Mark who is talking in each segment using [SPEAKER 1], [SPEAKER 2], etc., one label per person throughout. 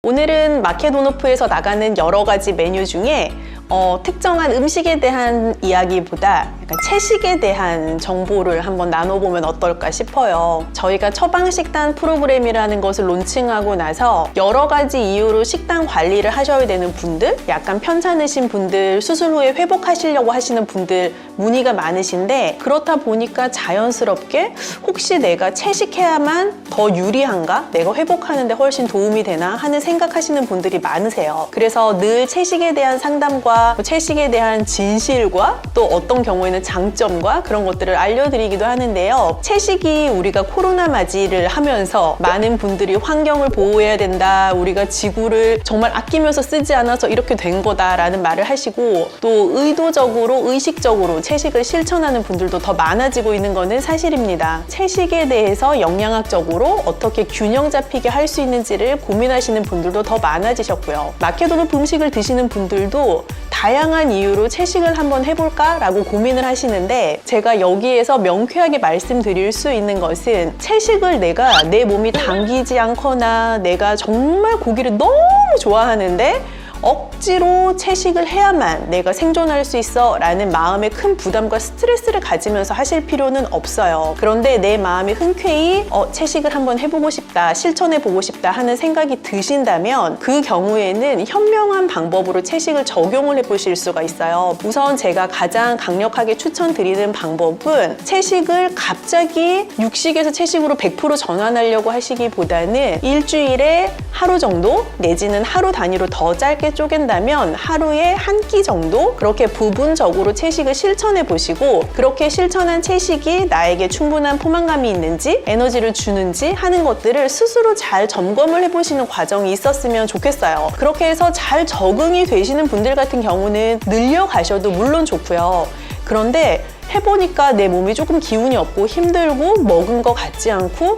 [SPEAKER 1] 오늘은 마켓온오프에서 나가는 여러 가지 메뉴 중에 특정한 음식에 대한 이야기보다 약간 채식에 대한 정보를 한번 나눠보면 어떨까 싶어요. 저희가 처방식단 프로그램이라는 것을 론칭하고 나서 여러 가지 이유로 식단 관리를 하셔야 되는 분들, 약간 편찮으신 분들, 수술 후에 회복하시려고 하시는 분들 문의가 많으신데, 그렇다 보니까 자연스럽게 혹시 내가 채식해야만 더 유리한가? 내가 회복하는데 훨씬 도움이 되나? 하는 생각하시는 분들이 많으세요. 그래서 늘 채식에 대한 상담과 채식에 대한 진실과 또 어떤 경우에는 장점과 그런 것들을 알려드리기도 하는데요. 채식이 우리가 코로나 맞이를 하면서 많은 분들이 환경을 보호해야 된다, 우리가 지구를 정말 아끼면서 쓰지 않아서 이렇게 된 거다라는 말을 하시고, 또 의도적으로 의식적으로 채식을 실천하는 분들도 더 많아지고 있는 거는 사실입니다. 채식에 대해서 영양학적으로 어떻게 균형 잡히게 할 수 있는지를 고민하시는 분들도 더 많아지셨고요. 마켓온오프 음식을 드시는 분들도 다양한 이유로 채식을 한번 해볼까? 라고 고민을 하시는데, 제가 여기에서 명쾌하게 말씀드릴 수 있는 것은, 채식을 내가 내 몸이 당기지 않거나 내가 정말 고기를 너무 좋아하는데 억지로 채식을 해야만 내가 생존할 수 있어 라는 마음의 큰 부담과 스트레스를 가지면서 하실 필요는 없어요. 그런데 내 마음이 흔쾌히 채식을 한번 해보고 싶다, 실천해보고 싶다 하는 생각이 드신다면, 그 경우에는 현명한 방법으로 채식을 적용을 해보실 수가 있어요. 우선 제가 가장 강력하게 추천드리는 방법은, 채식을 갑자기 육식에서 채식으로 100% 전환하려고 하시기보다는 일주일에 하루 정도 내지는 하루 단위로 더 짧게 쪼갠다면 하루에 한 끼 정도 그렇게 부분적으로 채식을 실천해 보시고, 그렇게 실천한 채식이 나에게 충분한 포만감이 있는지 에너지를 주는지 하는 것들을 스스로 잘 점검을 해보시는 과정이 있었으면 좋겠어요. 그렇게 해서 잘 적응이 되시는 분들 같은 경우는 늘려가셔도 물론 좋고요. 그런데 해보니까 내 몸이 조금 기운이 없고 힘들고 먹은 것 같지 않고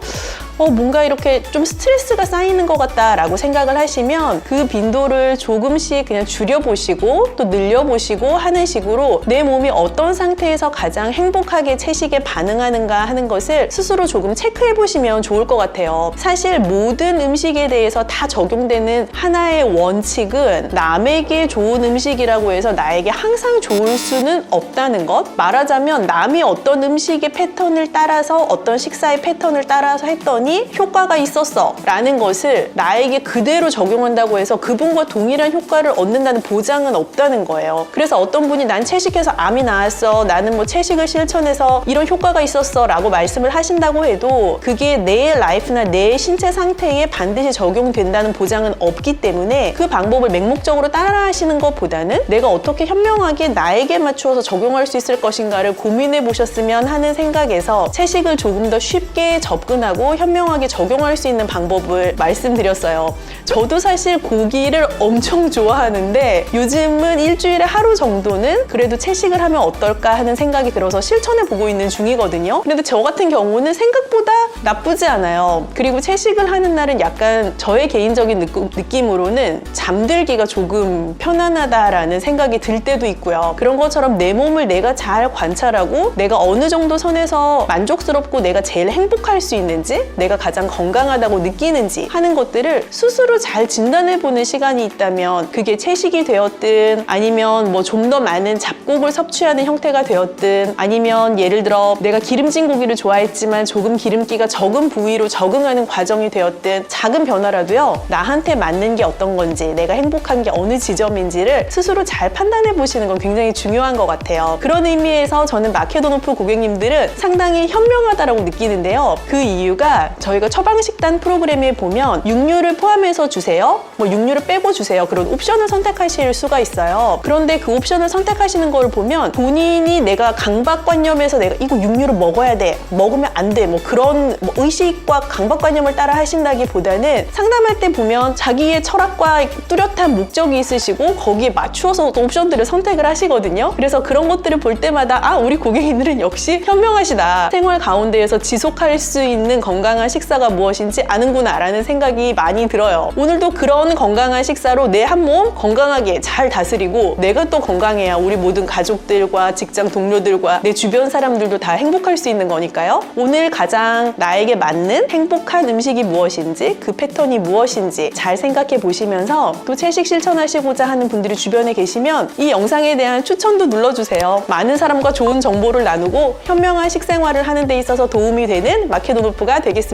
[SPEAKER 1] 뭔가 이렇게 좀 스트레스가 쌓이는 것 같다라고 생각을 하시면, 그 빈도를 조금씩 그냥 줄여보시고 또 늘려보시고 하는 식으로 내 몸이 어떤 상태에서 가장 행복하게 채식에 반응하는가 하는 것을 스스로 조금 체크해 보시면 좋을 것 같아요. 사실 모든 음식에 대해서 다 적용되는 하나의 원칙은, 남에게 좋은 음식이라고 해서 나에게 항상 좋을 수는 없다는 것. 말하자면 남이 어떤 음식의 패턴을 따라서, 어떤 식사의 패턴을 따라서 했더니 효과가 있었어 라는 것을 나에게 그대로 적용한다고 해서 그분과 동일한 효과를 얻는다는 보장은 없다는 거예요. 그래서 어떤 분이 난 채식해서 암이 나았어, 나는 뭐 채식을 실천해서 이런 효과가 있었어 라고 말씀을 하신다고 해도, 그게 내 라이프나 내 신체 상태에 반드시 적용된다는 보장은 없기 때문에, 그 방법을 맹목적으로 따라 하시는 것보다는 내가 어떻게 현명하게 나에게 맞추어서 적용할 수 있을 것인가를 고민해 보셨으면 하는 생각에서 채식을 조금 더 쉽게 접근하고 현명하게 적용할 수 있는 방법을 말씀드렸어요. 저도 사실 고기를 엄청 좋아하는데 요즘은 일주일에 하루 정도는 그래도 채식을 하면 어떨까 하는 생각이 들어서 실천해 보고 있는 중이거든요. 근데 저 같은 경우는 생각보다 나쁘지 않아요. 그리고 채식을 하는 날은 약간 저의 개인적인 느낌으로는 잠들기가 조금 편안하다라는 생각이 들 때도 있고요. 그런 것처럼 내 몸을 내가 잘 관찰하고 내가 어느 정도 선에서 만족스럽고 내가 제일 행복할 수 있는지, 내가 가장 건강하다고 느끼는지 하는 것들을 스스로 잘 진단해보는 시간이 있다면, 그게 채식이 되었든 아니면 뭐 좀 더 많은 잡곡을 섭취하는 형태가 되었든, 아니면 예를 들어 내가 기름진 고기를 좋아했지만 조금 기름기가 적은 부위로 적응하는 과정이 되었든, 작은 변화라도요, 나한테 맞는 게 어떤 건지, 내가 행복한 게 어느 지점인지를 스스로 잘 판단해 보시는 건 굉장히 중요한 것 같아요. 그런 의미에서 저는 마켓온오프 고객님들은 상당히 현명하다라고 느끼는데요. 그 이유가, 저희가 처방식단 프로그램에 보면 육류를 포함해서 주세요, 뭐 육류를 빼고 주세요, 그런 옵션을 선택하실 수가 있어요. 그런데 그 옵션을 선택하시는 걸 보면 본인이 내가 강박관념에서 내가 이거 육류를 먹어야 돼, 먹으면 안 돼, 뭐 그런 의식과 강박관념을 따라 하신다기보다는, 상담할 때 보면 자기의 철학과 뚜렷한 목적이 있으시고 거기에 맞추어서 옵션들을 선택을 하시거든요. 그래서 그런 것들을 볼 때마다 우리 고객님들은 역시 현명하시다. 생활 가운데에서 지속할 수 있는 건강한 건강한 식사가 무엇인지 아는구나 라는 생각이 많이 들어요. 오늘도 그런 건강한 식사로 내 한 몸 건강하게 잘 다스리고 내가 또 건강해야 우리 모든 가족들과 직장 동료들과 내 주변 사람들도 다 행복할 수 있는 거니까요. 오늘 가장 나에게 맞는 행복한 음식이 무엇인지, 그 패턴이 무엇인지 잘 생각해 보시면서 또 채식 실천하시고자 하는 분들이 주변에 계시면 이 영상에 대한 추천도 눌러주세요. 많은 사람과 좋은 정보를 나누고 현명한 식생활을 하는 데 있어서 도움이 되는 마케도노프가 되겠습니다.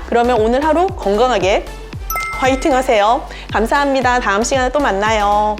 [SPEAKER 1] 그러면 오늘 하루 건강하게 화이팅 하세요. 감사합니다. 다음 시간에 또 만나요.